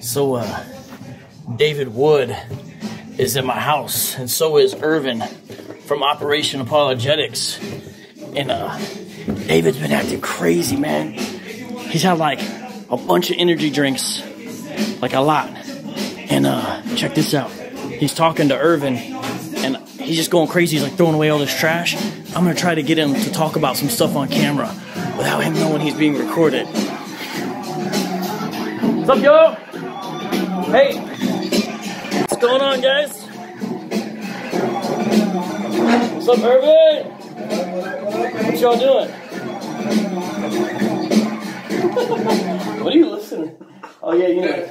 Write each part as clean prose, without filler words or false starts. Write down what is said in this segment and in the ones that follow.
So, David Wood is in my house, and so is Irvin from Operation Apologetics. And David's been acting crazy, man. He's had like a bunch of energy drinks, like a lot. And check this out. He's talking to Irvin, and he's just going crazy. He's like throwing away all this trash. I'm gonna try to get him to talk about some stuff on camera without him knowing he's being recorded. What's up, y'all? Hey, what's going on, guys? What's up, Irvin? What y'all doing? What are you listening? Oh yeah, you know.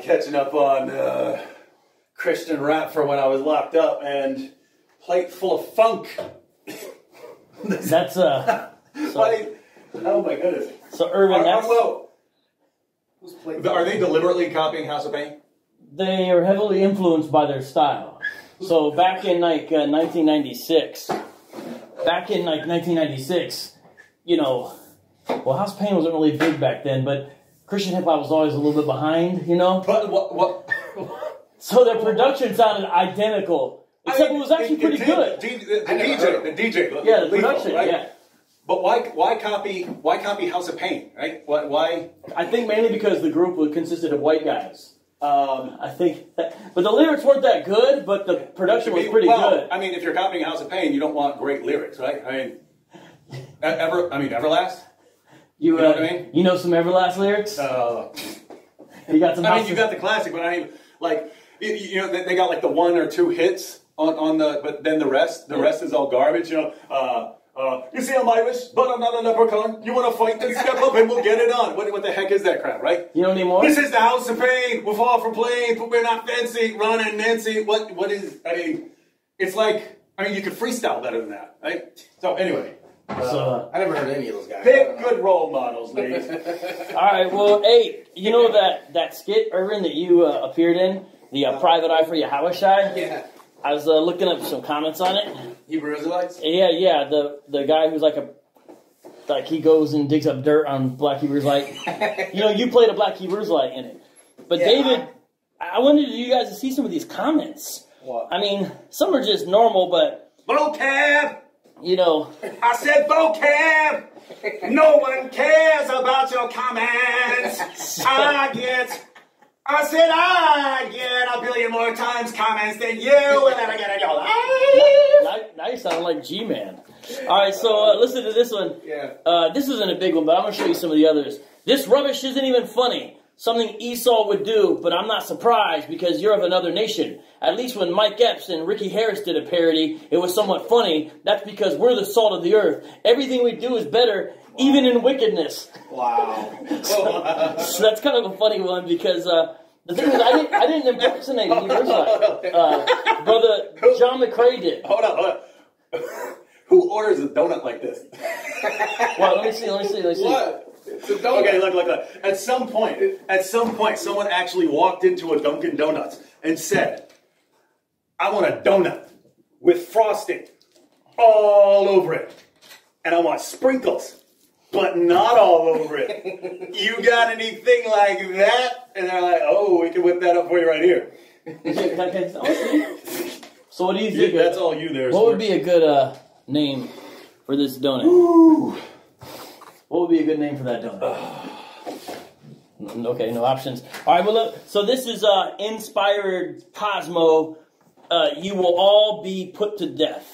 Catching up on Christian rap for when I was locked up, and plate full of funk. That's oh my goodness. So Irvin, that's. Are they deliberately copying House of Pain? They are heavily influenced by their style. So back in like 1996, you know, well, House of Pain wasn't really big back then, but Christian hip hop was always a little bit behind, you know. But what? So their production sounded identical, except it was actually pretty good. The DJ. Yeah, the production, right? Yeah. But why copy House of Pain, right? Why? I think mainly because the group consisted of white guys. I think, but the lyrics weren't that good, but the production was pretty good. I mean, if you're copying House of Pain, you don't want great lyrics, right? I mean, Everlast. You know what I mean? You know some Everlast lyrics? You got some. I mean, you got the classic, but I mean, like, you know, they got like the one or two hits on the, but then the rest is all garbage, you know. You see, I'm Irish, but I'm not a leprechaun. You want to fight, then step up and we'll get it on. What the heck is that crap, right? You don't need more? This is the House of Pain. We're far from plain, but we're not fancy. Ron and Nancy. What is, I mean, it's like, I mean, you could freestyle better than that, right? So, anyway. So, I never heard any of those guys. Pick good role models, ladies. All right, well, hey, you know that skit, Irvin, that you appeared in? The Private Eye for Yahweh Shai? Yeah. I was looking up some comments on it. Hebrew Israelites? Yeah. The guy who's like he goes and digs up dirt on Black Hebrew Israelite. You know, you played a Black Hebrew Israelite in it. But yeah, David, I wanted you guys to see some of these comments. What? I mean, some are just normal, but vocab! You know. I said vocab! No one cares about your comments. I said I get a billion more times comments than you will ever get in your life. Now you sound like G-Man. All right, so listen to this one. Yeah. This isn't a big one, but I'm going to show you some of the others. This rubbish isn't even funny. Something Esau would do, but I'm not surprised because you're of another nation. At least when Mike Epps and Ricky Harris did a parody, it was somewhat funny. That's because we're the salt of the earth. Everything we do is better, even in wickedness. Wow. So that's kind of a funny one because the thing is, I didn't impersonate a Hebrew Israelite. Brother John McCrae did. Hold on. Who orders a donut like this? Well, let me see. What? It's a donut. Okay, look. At some point, someone actually walked into a Dunkin' Donuts and said, I want a donut with frosting all over it. And I want sprinkles, but not all over it. You got anything like that? And they're like, oh, we can whip that up for you right here. So what do you think? That's all you there. What would be a good name for this donut? Ooh. What would be a good name for that donut? Okay, no options. All right, well, look. So this is Inspired Cosmo. You will all be put to death.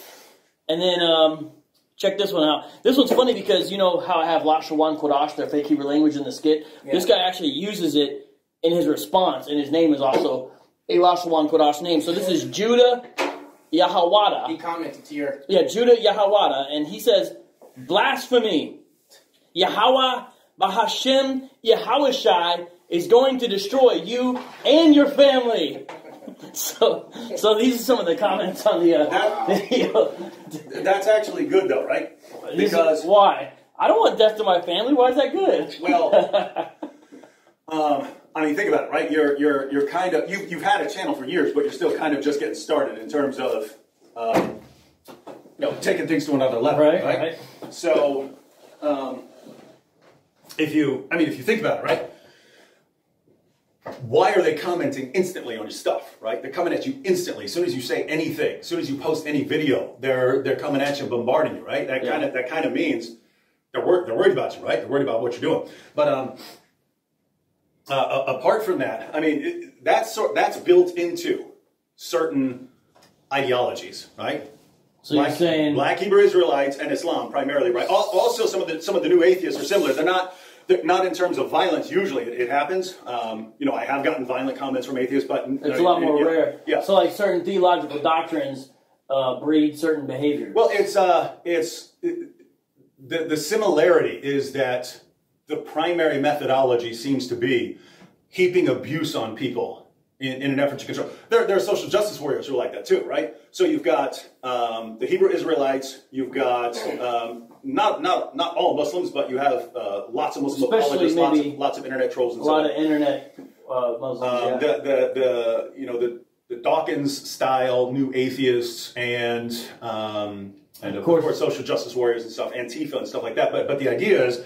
And then check this one out. This one's funny because you know how I have Lashawan Kodash, their fake Hebrew language in the skit? Yeah. This guy actually uses it in his response, and his name is also a Lashawan Kodash name. So this is Judah Yahawada. He commented to your... Yeah, Judah Yahawada, and he says, blasphemy. Yahweh Bahashem Yahawashai is going to destroy you and your family. So these are some of the comments on the video. That's actually good though, right? Because why? I don't want death to my family. Why is that good? Well, I mean, think about it, right? You're kind of you've had a channel for years, but you're still kind of just getting started in terms of taking things to another level, right? So, if you think about it, right? Why are they commenting instantly on your stuff, right? They're coming at you instantly. As soon as you say anything, as soon as you post any video, they're coming at you, bombarding you, right? That kind of means they're worried about you, right? They're worried about what you're doing. But apart from that, I mean, that's built into certain ideologies, right? So you're saying Black Hebrew Israelites and Islam primarily, right? Also, some of the new atheists are similar. They're not in terms of violence. Usually, it happens. I have gotten violent comments from atheists, but it's a lot more rare. Yeah. So, like certain theological doctrines breed certain behaviors. Well, the similarity is that the primary methodology seems to be heaping abuse on people in an effort to control. There are social justice warriors who are like that too, right? So you've got the Hebrew Israelites, you've got not all Muslims, but you have lots of Muslim apologists, lots of internet trolls, and a lot of internet Muslims. The Dawkins style new atheists and of course social justice warriors and stuff, Antifa and stuff like that. But the idea is.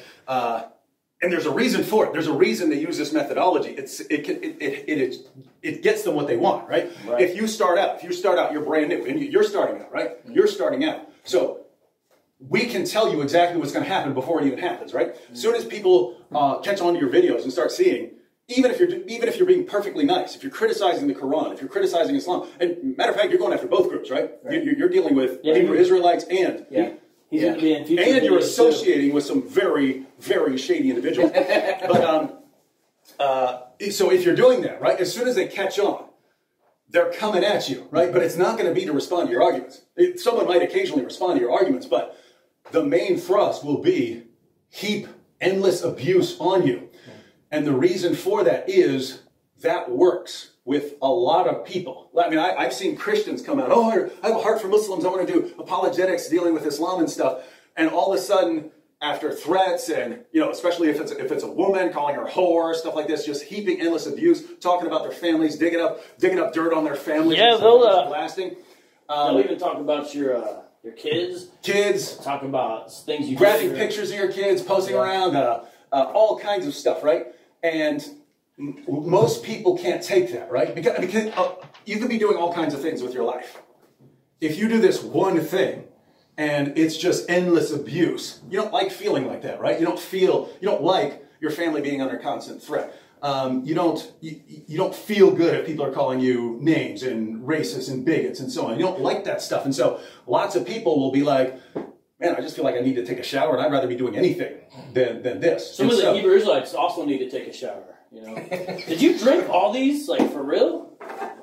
And there's a reason for it. There's a reason they use this methodology. It gets them what they want, right? If you start out, you're brand new, and you're starting out, right? You're starting out. So we can tell you exactly what's going to happen before it even happens, right? As soon as people catch on to your videos and start seeing, even if you're being perfectly nice, if you're criticizing the Quran, if you're criticizing Islam, and matter of fact, you're going after both groups, right? You're dealing with Hebrew Israelites and. And you're associating with some very, very shady individuals. But so if you're doing that, right, as soon as they catch on, they're coming at you, right? But it's not going to be to respond to your arguments. Someone might occasionally respond to your arguments, but the main thrust will be heap endless abuse on you. And the reason for that is that works with a lot of people. I mean, I've seen Christians come out, I have a heart for Muslims, I want to do apologetics dealing with Islam and stuff. And all of a sudden, after threats and, especially if it's a woman, calling her whore, stuff like this, just heaping endless abuse, talking about their families, digging up dirt on their families. Yeah, they'll blasting. They'll even talk about your kids. Talk about things you grabbing pictures of your kids, posting around, all kinds of stuff, right? And most people can't take that, right? Because you could be doing all kinds of things with your life. If you do this one thing and it's just endless abuse, you don't like feeling like that, right? You don't like your family being under constant threat. You don't feel good if people are calling you names and racists and bigots and so on. You don't like that stuff. And so lots of people will be like, man, I just feel like I need to take a shower and I'd rather be doing anything than this. Some of the Hebrew Israelites also need to take a shower. Did you drink all these, like, for real?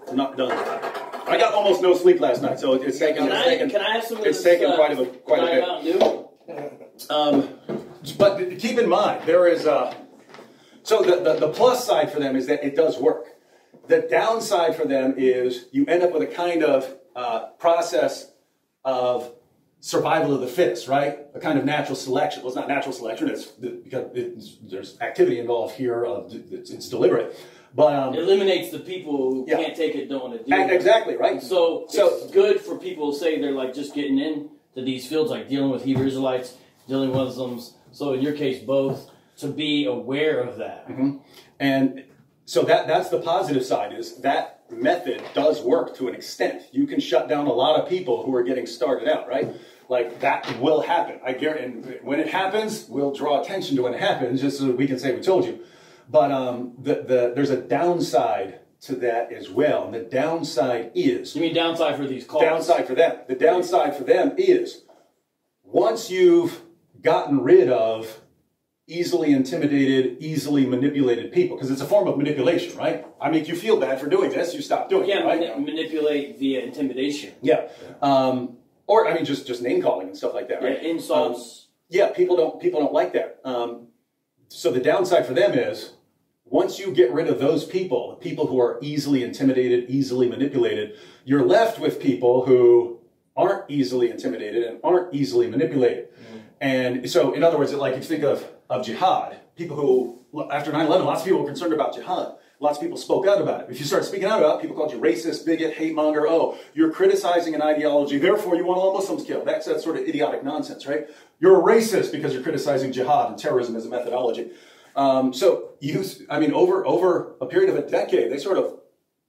I'm not done. I got almost no sleep last night, so it's taken. Can I have some of this? It's taken quite a bit. But keep in mind, there is so the plus side for them is that it does work. The downside for them is you end up with a kind of process of survival of the fittest, right? A kind of natural selection. Well, it's not natural selection. It's because there's activity involved here. It's deliberate, but it eliminates the people who can't take it, don't want to do it. Exactly, right? So it's good for people who say they're like just getting into these fields, like dealing with Hebrew Israelites, dealing with Muslims. So in your case, both, to be aware of that. And so that's the positive side, is that method does work to an extent. You can shut down a lot of people who are getting started out, right? Like, that will happen. I guarantee. And when it happens, we'll draw attention to when it happens, just so that we can say we told you. But there's a downside to that as well. And the downside is... You mean downside for these calls? Downside for them. The downside for them is, once you've gotten rid of easily intimidated, easily manipulated people, because it's a form of manipulation, right? I make you feel bad for doing this, you stop doing it, right? Manipulate via intimidation. Yeah. Or, I mean, just name calling and stuff like that, right? Yeah, insults. People don't like that. So the downside for them is, once you get rid of those people who are easily intimidated, easily manipulated, you're left with people who aren't easily intimidated and aren't easily manipulated. And so, in other words, like, if you think of jihad, people who, after 9/11, lots of people were concerned about jihad. lots of people spoke out about it. If you start speaking out about it, people called you racist, bigot, hate monger. Oh, you're criticizing an ideology, therefore you want all Muslims killed. That's that sort of idiotic nonsense, right? You're a racist because you're criticizing jihad and terrorism as a methodology. Over a period of a decade, they sort of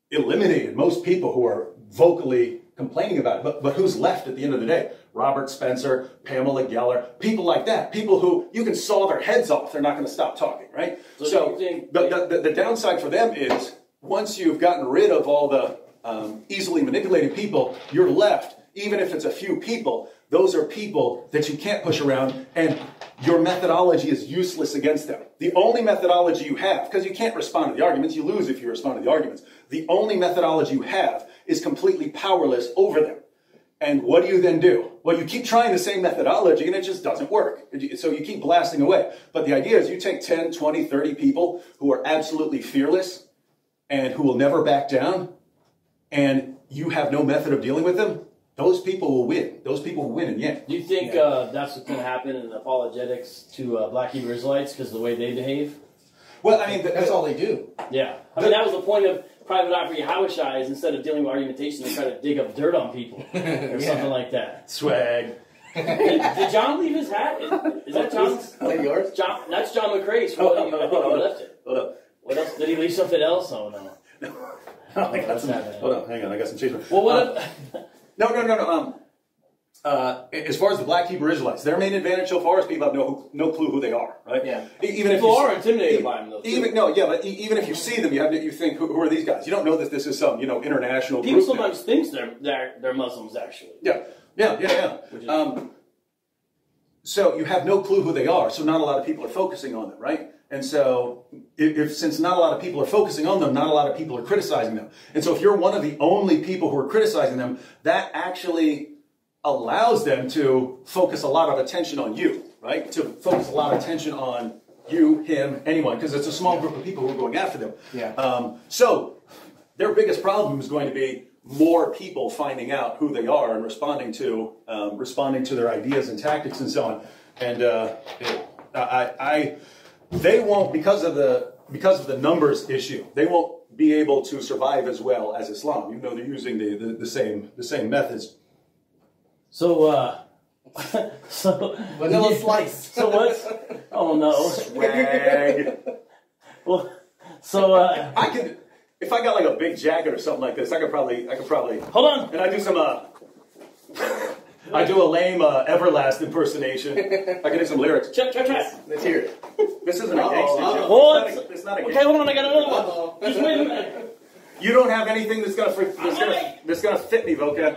eliminated most people who are vocally complaining about it. But who's left at the end of the day? Robert Spencer, Pamela Geller, people like that. People who you can saw their heads off. They're not going to stop talking, right? So the downside for them is once you've gotten rid of all the easily manipulated people, you're left, even if it's a few people, those are people that you can't push around, and your methodology is useless against them. The only methodology you have, because you can't respond to the arguments, you lose if you respond to the arguments. The only methodology you have is completely powerless over them. And what do you then do? Well, you keep trying the same methodology and it just doesn't work. So you keep blasting away. But the idea is you take 10, 20, 30 people who are absolutely fearless and who will never back down, and you have no method of dealing with them, those people will win. Those people will win in the end. Do you think that's what's going to happen in apologetics to Black Hebrew Israelites because of the way they behave? Well, I mean, that's all they do. Yeah. I mean, that was the point of private eye for Yahushua, is instead of dealing with argumentation, they try to dig up dirt on people or something like that. Swag. Did John leave his hat? Is that John's? Is that yours? John, that's John McCrae's. I think he left it. Hold up. What else? Did he leave something else? Oh, no. I got some, hold on, hang on, I got some change. Well, what No. As far as the Black Hebrew Israelites, their main advantage so far is people have no clue who they are, right? Yeah. Even people are intimidated by them, though. But even if you see them, you think, who are these guys? You don't know that this is some, international people group. People sometimes think they're Muslims, actually. Yeah. So you have no clue who they are, so not a lot of people are focusing on them, right? And so, since not a lot of people are focusing on them, not a lot of people are criticizing them. And so if you're one of the only people who are criticizing them, that actually allows them to focus a lot of attention on you, right? To focus a lot of attention on you, him, anyone, because it's a small group of people who are going after them. Yeah. So their biggest problem is going to be more people finding out who they are and responding to their ideas and tactics and so on. And they won't, because of the numbers issue, they won't be able to survive as well as Islam, even though they're using the same methods. So vanilla slice. So what's? Oh no. Swag. Well, so I could, if I got like a big jacket or something like this, I could probably. Hold on. And I do some I do a lame Everlast impersonation. I can do some lyrics. Check. Let's hear it. This isn't a gangster show. What? It's not a Okay, hold on. I got another one. Just wait a minute. You don't have anything that's gonna fit me, VOCAB.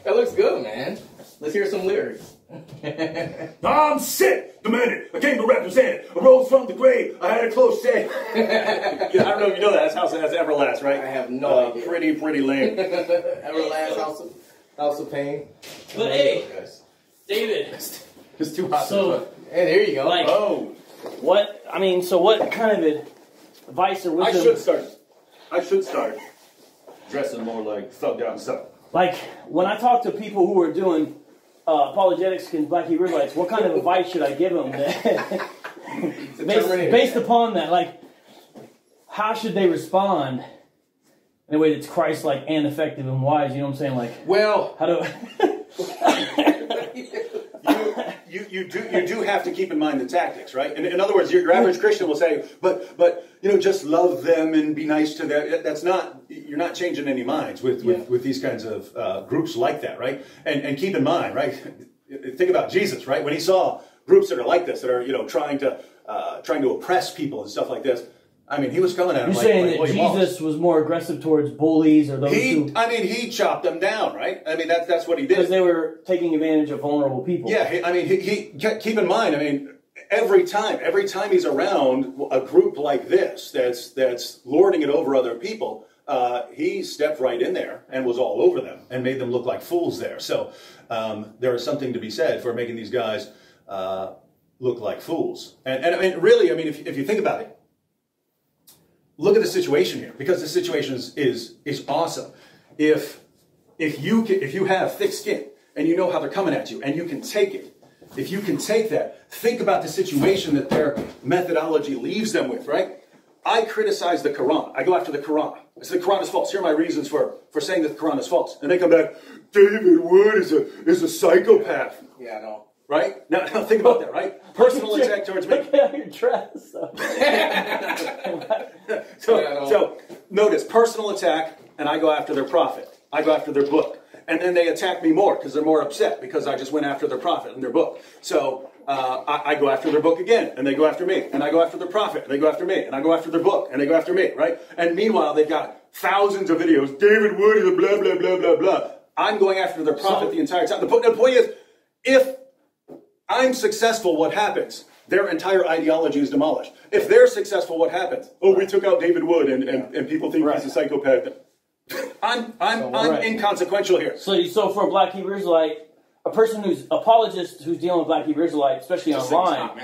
That looks good, man. Let's hear some lyrics. I'm sick, demanded. I came to represent. I rose from the grave. I had a close shave. I don't know if you know that. That's Everlast, right? I have no idea. Pretty lame. Everlast House of Pain. But hey, David. It's too hot. So, hey, there you go. Like, what? I mean, so what kind of advice or wisdom? I should start dressing more like thugged out and stuff. Like, when I talk to people who are doing apologetics against Black Hebrew Israelites, what kind of advice should I give them? based upon that, like, how should they respond in a way that's Christ-like and effective and wise? You know what I'm saying? Like, well, how do you do have to keep in mind the tactics, right? In other words, your average Christian will say, but just love them and be nice to them. That's not, you're not changing any minds with these kinds of groups like that, right? And keep in mind, right? Think about Jesus, right? When he saw groups that are like this, that are trying to oppress people and stuff like this. I mean, he was coming at them. You're saying that Jesus was more aggressive towards bullies or those who... I mean, he chopped them down, right? I mean, that's what he did. Because they were taking advantage of vulnerable people. Yeah, I mean, he keep in mind, I mean, every time he's around a group like this that's lording it over other people, he stepped right in there and was all over them and made them look like fools there. So there is something to be said for making these guys look like fools. And I mean, really, I mean, if you think about it, look at the situation here, because the situation is awesome. If you have thick skin and you know how they're coming at you and you can take it, if you can take that, think about the situation that their methodology leaves them with, right? I criticize the Quran. I go after the Quran. I say the Quran is false. Here are my reasons for saying that the Quran is false. And they come back, David Wood is a psychopath. Yeah, I know. Right? Now think about that, right? Personal attack towards me. Look at your dress. So notice, personal attack, and I go after their prophet. I go after their book. And then they attack me more because they're more upset because I just went after their prophet and their book. So I go after their book again, and they go after me. And I go after their prophet, and they go after me. And I go after their book, and they go after me, right? And meanwhile, they've got thousands of videos. David Wood is a blah, blah, blah, blah, blah. I'm going after their prophet the entire time. The point is, if I'm successful, what happens? Their entire ideology is demolished. If they're successful, what happens? Oh, we took out David Wood, and people think he's a psychopath. I'm inconsequential here. So for a Black Hebrew Israelite, a person who's apologist who's dealing with Black Hebrew Israelite, especially online,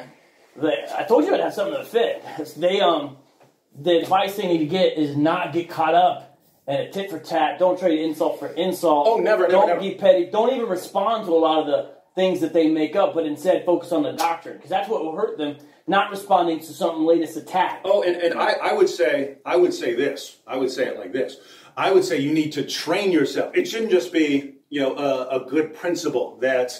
I told you I'd have something to fit. The advice they need to get is not get caught up in a tit for tat. Don't trade insult for insult. Oh, never. Don't be petty. Don't even respond to a lot of the things that they make up, but instead focus on the doctrine, because that's what will hurt them. Not responding to some latest attack. Oh, and I would say this. I would say it like this. I would say you need to train yourself. It shouldn't just be, a good principle that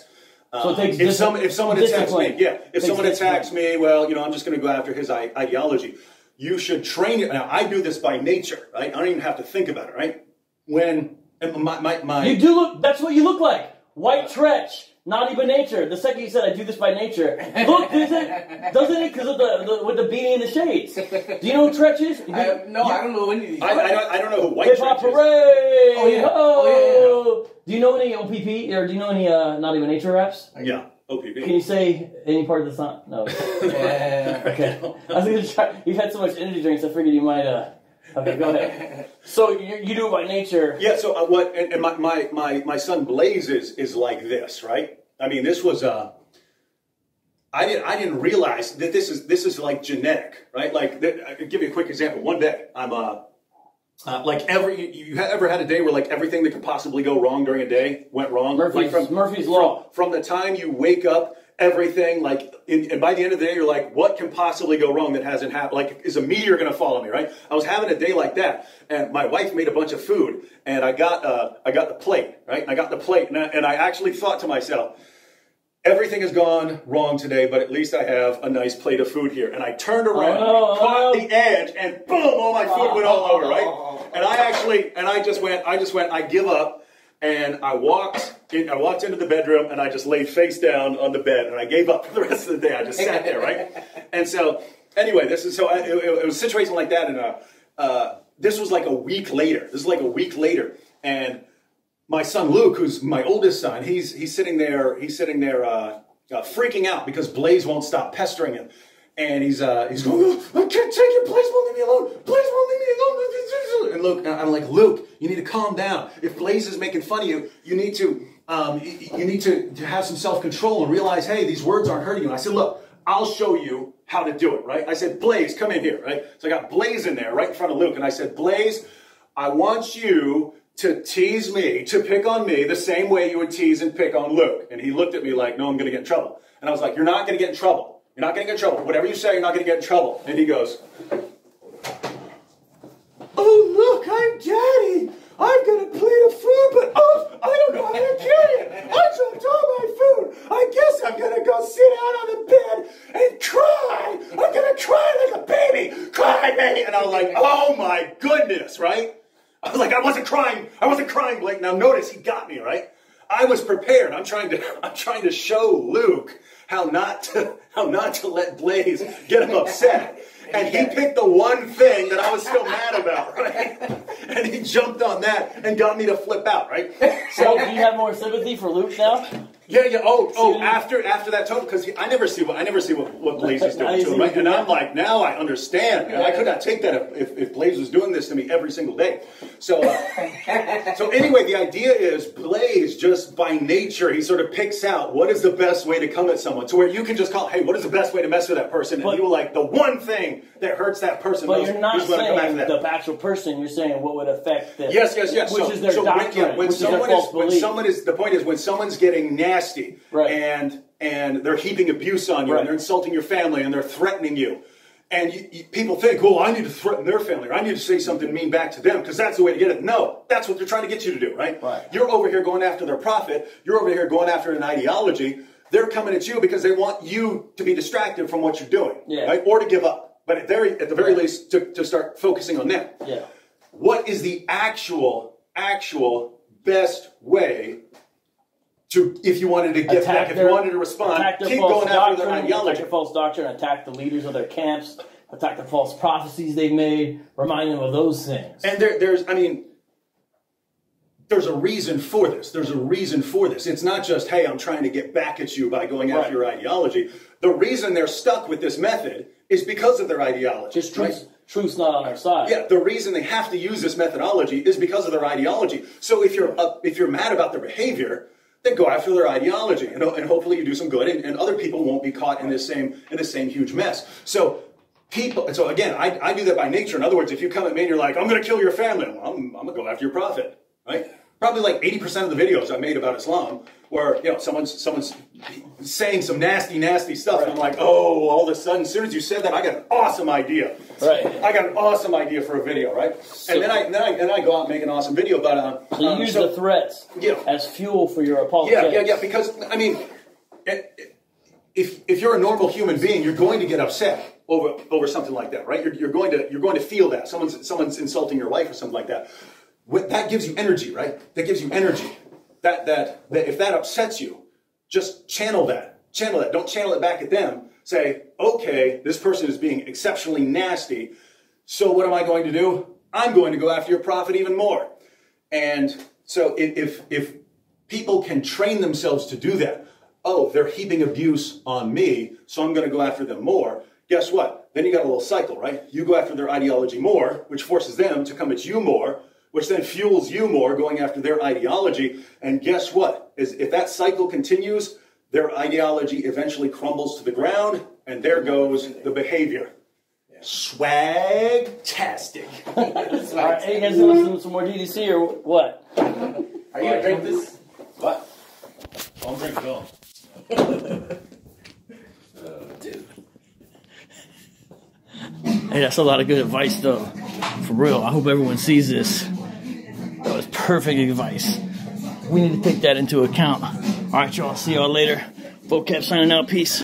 so if someone attacks me, someone attacks me, well, I'm just going to go after his ideology. You should train it. Now, I do this by nature, right? I don't even have to think about it, right? When you do look. That's what you look like. White trash. Naughty by nature. The second you said I do this by nature, look, doesn't it? Because of with the beanie and the shades. Do you know who Tretch is? I don't know any of these. I don't know who White Hip Hop Tretch is. Parade. Oh yeah. Oh yeah. Do you know any OPP or do you know any Naughty by Nature raps? Yeah, OPP. Can you say any part of the song? No. Okay. I was gonna try. You've had so much energy drinks. I figured you might. Okay, go ahead. So you do it by nature. Yeah. So And my son Blaze is like this, right? I mean, this was I didn't realize that this is like genetic, right? Like, I'll give you a quick example. One day, I'm you ever had a day where like everything that could possibly go wrong during a day went wrong? Murphy's Law. From the time you wake up, everything and by the end of the day, you're like, what can possibly go wrong that hasn't happened? Like, is a meteor going to fall on me? Right? I was having a day like that, and my wife made a bunch of food, and I got the plate, right? And I got the plate, and I actually thought to myself, everything has gone wrong today, but at least I have a nice plate of food here. And I turned around, caught the edge, and boom, all my food went all over, right? And I just went, I give up. And I walked into the bedroom, and I just laid face down on the bed, and I gave up for the rest of the day. I just sat there, right? And so, anyway, it was a situation like that, and this was like a week later. And my son Luke, who's my oldest son, he's sitting there freaking out because Blaze won't stop pestering him, and he's going, oh, I can't take it. Blaze won't leave me alone. Blaze won't leave me alone. And Luke, I'm like, Luke, you need to calm down. If Blaze is making fun of you, you need to have some self-control and realize, hey, these words aren't hurting you. And I said, look, I'll show you how to do it, right? I said, Blaze, come in here, right? So I got Blaze in there right in front of Luke, and I said, Blaze, I want you to tease me, to pick on me the same way you would tease and pick on Luke. And he looked at me like, no, I'm going to get in trouble. And I was like, you're not going to get in trouble. You're not going to get in trouble. Whatever you say, you're not going to get in trouble. And he goes, oh, look, I'm Daddy. I've got a plate of food, but I don't know how to carry it. I dropped all my food. I guess I'm going to go sit out on the bed and cry. I'm going to cry like a baby. Cry, baby. And I was like, oh, my goodness, right? I was like, I wasn't crying, Blake. Now notice he got me, right? I was prepared. I'm trying to show Luke how not to let Blaze get him upset. And he picked the one thing that I was still mad about, right? And he jumped on that and got me to flip out, right? So do you have more sympathy for Luke now? Yeah. Oh, after that total, because I never see what Blaze is doing to him, right? And I'm like, now I understand. And I could not take that if Blaze was doing this to me every single day. So anyway, the idea is Blaze just by nature, he sort of picks out what is the best way to come at someone, to where you can just call, hey, what is the best way to mess with that person? And he will like the one thing that hurts that person. But you're not saying the actual person. You're saying what would affect this. Yes. Which is their doctrine. When someone's getting nasty, right, and they're heaping abuse on you, right, and they're insulting your family, and they're threatening you, And people think, well, I need to threaten their family, or I need to say something mean back to them, because that's the way to get it. No, that's what they're trying to get you to do, right? You're over here going after their profit. You're over here going after an ideology. They're coming at you because they want you to be distracted from what you're doing, right? Or to give up. But at the very least, to start focusing on them. What is the actual best way to, if you wanted to get back, if you wanted to respond, keep going after their ideology. Attack their false doctrine, attack the leaders of their camps, attack the false prophecies they've made, remind them of those things. And there's a reason for this. There's a reason for this. It's not just, hey, I'm trying to get back at you by going after your ideology. The reason they're stuck with this method is because of their ideology. Just truth's not on their side. Yeah, the reason they have to use this methodology is because of their ideology. So if you're mad about their behavior, then go after their ideology, and hopefully you do some good, and other people won't be caught in the same huge mess. So again, I do that by nature. In other words, if you come at me and you're like, I'm going to kill your family, well, I'm going to go after your prophet, right? Probably like 80% of the videos I made about Islam where, someone's saying some nasty stuff, and I'm like, oh, all of a sudden, as soon as you said that, I got an awesome idea. Right. I got an awesome idea for a video, right? So, and then I go out and make an awesome video about so you use the threats as fuel for your apologetics. Yeah, because, I mean, if you're a normal human being, you're going to get upset over something like that, right? You're going to feel that. Someone's insulting your wife or something like that. That gives you energy, right? That gives you energy. That if that upsets you, just channel that. Don't channel it back at them. Say, okay, this person is being exceptionally nasty. So what am I going to do? I'm going to go after your prophet even more. And so if people can train themselves to do that, oh, they're heaping abuse on me, so I'm going to go after them more. Guess what? Then you got a little cycle, right? You go after their ideology more, which forces them to come at you more, which then fuels you more going after their ideology. And guess what? If that cycle continues, their ideology eventually crumbles to the ground, and there goes the behavior. Swag-tastic. All right, hey, you guys want to listen to some more DDC or what? Are you going to drink this? What? I'll drink it all. Dude. Hey, that's a lot of good advice, though. For real. I hope everyone sees this. That was perfect advice. We need to take that into account. All right, y'all. See y'all later. VOCAB signing out. Peace.